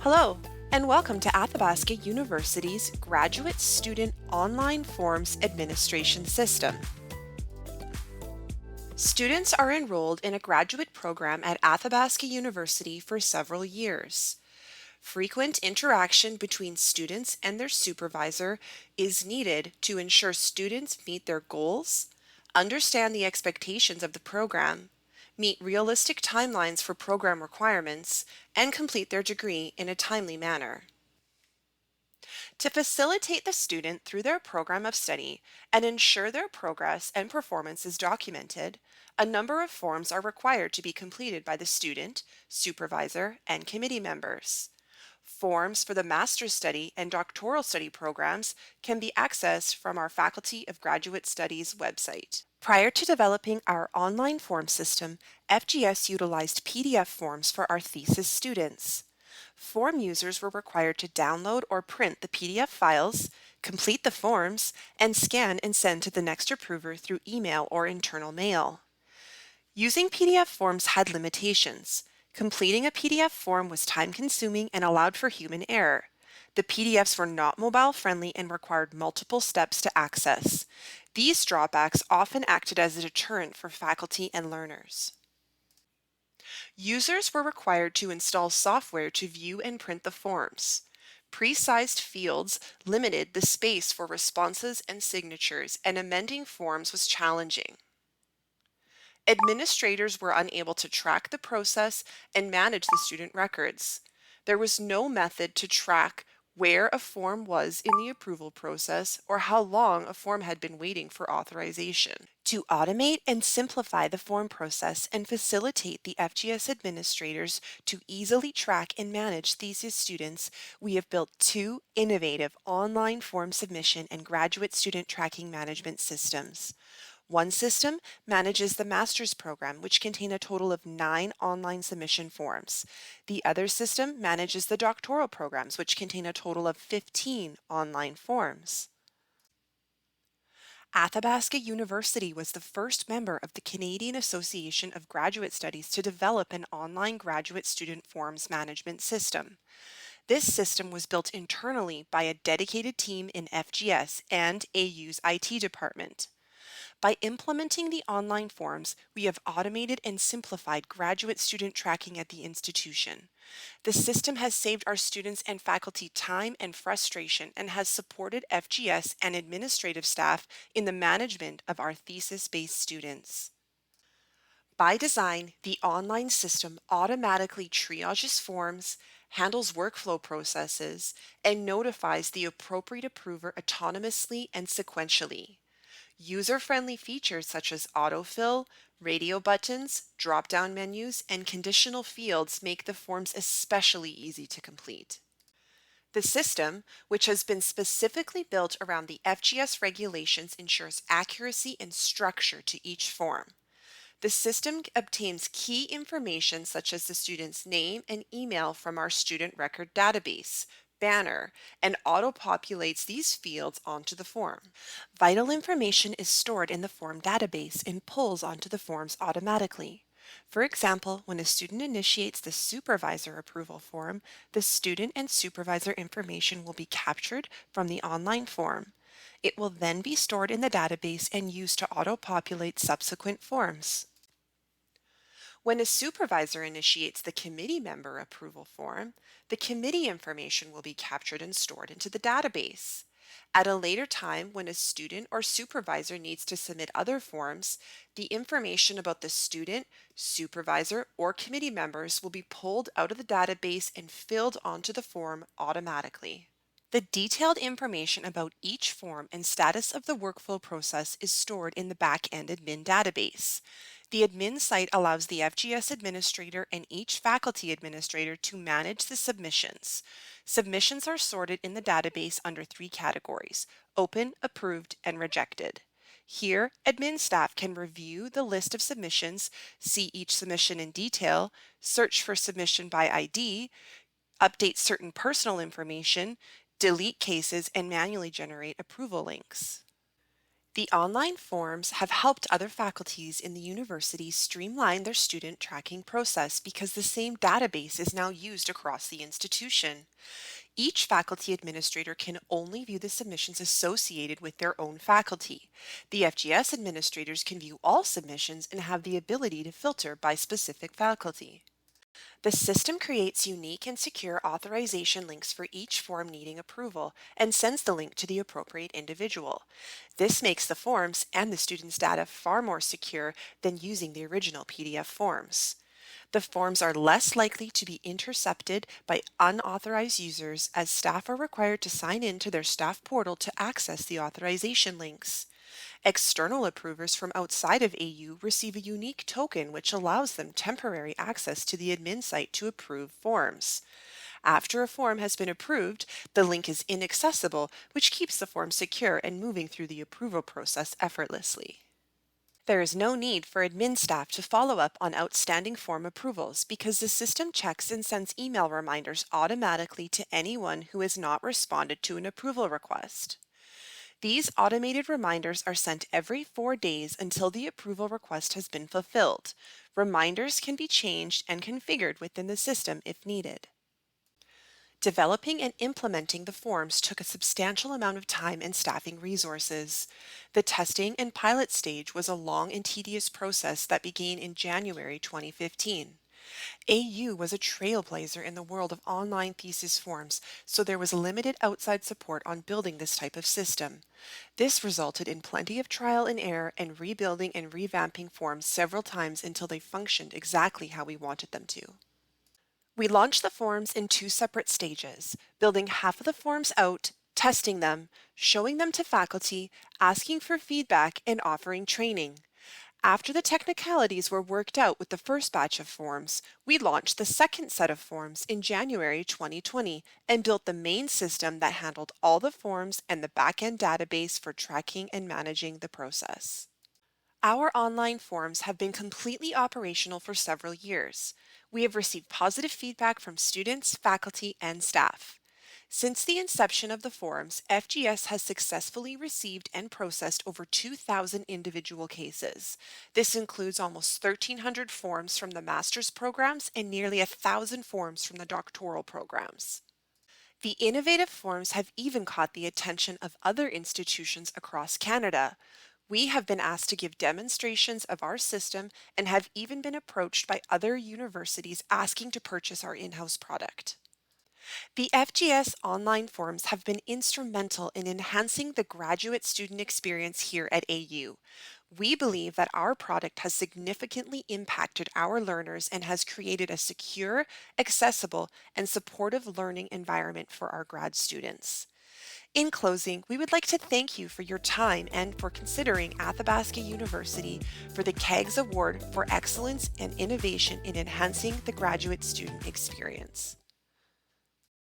Hello, and welcome to Athabasca University's Graduate Student Online Forms Administration System. Students are enrolled in a graduate program at Athabasca University for several years. Frequent interaction between students and their supervisor is needed to ensure students meet their goals, understand the expectations of the program, meet realistic timelines for program requirements, and complete their degree in a timely manner. To facilitate the student through their program of study and ensure their progress and performance is documented, a number of forms are required to be completed by the student, supervisor, and committee members. Forms for the master's study and doctoral study programs can be accessed from our Faculty of Graduate Studies website. Prior to developing our online form system, FGS utilized PDF forms for our thesis students. Form users were required to download or print the PDF files, complete the forms, and scan and send to the next approver through email or internal mail. Using PDF forms had limitations. Completing a PDF form was time-consuming and allowed for human error. The PDFs were not mobile-friendly and required multiple steps to access. These drawbacks often acted as a deterrent for faculty and learners. Users were required to install software to view and print the forms. Pre-sized fields limited the space for responses and signatures, and amending forms was challenging. Administrators were unable to track the process and manage the student records. There was no method to track where a form was in the approval process or how long a form had been waiting for authorization. To automate and simplify the form process and facilitate the FGS administrators to easily track and manage thesis students, we have built two innovative online form submission and graduate student tracking management systems. One system manages the master's program, which contain a total of 9 online submission forms. The other system manages the doctoral programs, which contain a total of 15 online forms. Athabasca University was the first member of the Canadian Association of Graduate Studies to develop an online graduate student forms management system. This system was built internally by a dedicated team in FGS and AU's IT department. By implementing the online forms, we have automated and simplified graduate student tracking at the institution. The system has saved our students and faculty time and frustration and has supported FGS and administrative staff in the management of our thesis-based students. By design, the online system automatically triages forms, handles workflow processes, and notifies the appropriate approver autonomously and sequentially. User-friendly features such as autofill, radio buttons, drop-down menus, and conditional fields make the forms especially easy to complete. The system, which has been specifically built around the FGS regulations, ensures accuracy and structure to each form. The system obtains key information such as the student's name and email from our student record database, banner, and auto-populates these fields onto the form. Vital information is stored in the form database and pulls onto the forms automatically. For example, when a student initiates the supervisor approval form, the student and supervisor information will be captured from the online form. It will then be stored in the database and used to auto-populate subsequent forms. When a supervisor initiates the committee member approval form, the committee information will be captured and stored into the database. At a later time, when a student or supervisor needs to submit other forms, the information about the student, supervisor, or committee members will be pulled out of the database and filled onto the form automatically. The detailed information about each form and status of the workflow process is stored in the back-end admin database. The admin site allows the FGS administrator and each faculty administrator to manage the submissions. Submissions are sorted in the database under 3 categories: open, approved, and rejected. Here, admin staff can review the list of submissions, see each submission in detail, search for submission by ID, update certain personal information, delete cases, and manually generate approval links. The online forms have helped other faculties in the university streamline their student tracking process because the same database is now used across the institution. Each faculty administrator can only view the submissions associated with their own faculty. The FGS administrators can view all submissions and have the ability to filter by specific faculty. The system creates unique and secure authorization links for each form needing approval and sends the link to the appropriate individual. This makes the forms and the student's data far more secure than using the original PDF forms. The forms are less likely to be intercepted by unauthorized users as staff are required to sign in to their staff portal to access the authorization links. External approvers from outside of AU receive a unique token which allows them temporary access to the admin site to approve forms. After a form has been approved, the link is inaccessible, which keeps the form secure and moving through the approval process effortlessly. There is no need for admin staff to follow up on outstanding form approvals because the system checks and sends email reminders automatically to anyone who has not responded to an approval request. These automated reminders are sent every 4 days until the approval request has been fulfilled. Reminders can be changed and configured within the system if needed. Developing and implementing the forms took a substantial amount of time and staffing resources. The testing and pilot stage was a long and tedious process that began in January 2015. AU was a trailblazer in the world of online thesis forms, so there was limited outside support on building this type of system. This resulted in plenty of trial and error and rebuilding and revamping forms several times until they functioned exactly how we wanted them to. We launched the forms in 2 separate stages, building half of the forms out, testing them, showing them to faculty, asking for feedback, and offering training. After the technicalities were worked out with the first batch of forms, we launched the second set of forms in January 2020 and built the main system that handled all the forms and the back-end database for tracking and managing the process. Our online forms have been completely operational for several years. We have received positive feedback from students, faculty, and staff. Since the inception of the forums, FGS has successfully received and processed over 2,000 individual cases. This includes almost 1,300 forms from the master's programs and nearly 1,000 forms from the doctoral programs. The innovative forms have even caught the attention of other institutions across Canada. We have been asked to give demonstrations of our system and have even been approached by other universities asking to purchase our in-house product. The FGS online forums have been instrumental in enhancing the graduate student experience here at AU. We believe that our product has significantly impacted our learners and has created a secure, accessible, and supportive learning environment for our grad students. In closing, we would like to thank you for your time and for considering Athabasca University for the CAGS Award for Excellence and Innovation in Enhancing the Graduate Student Experience.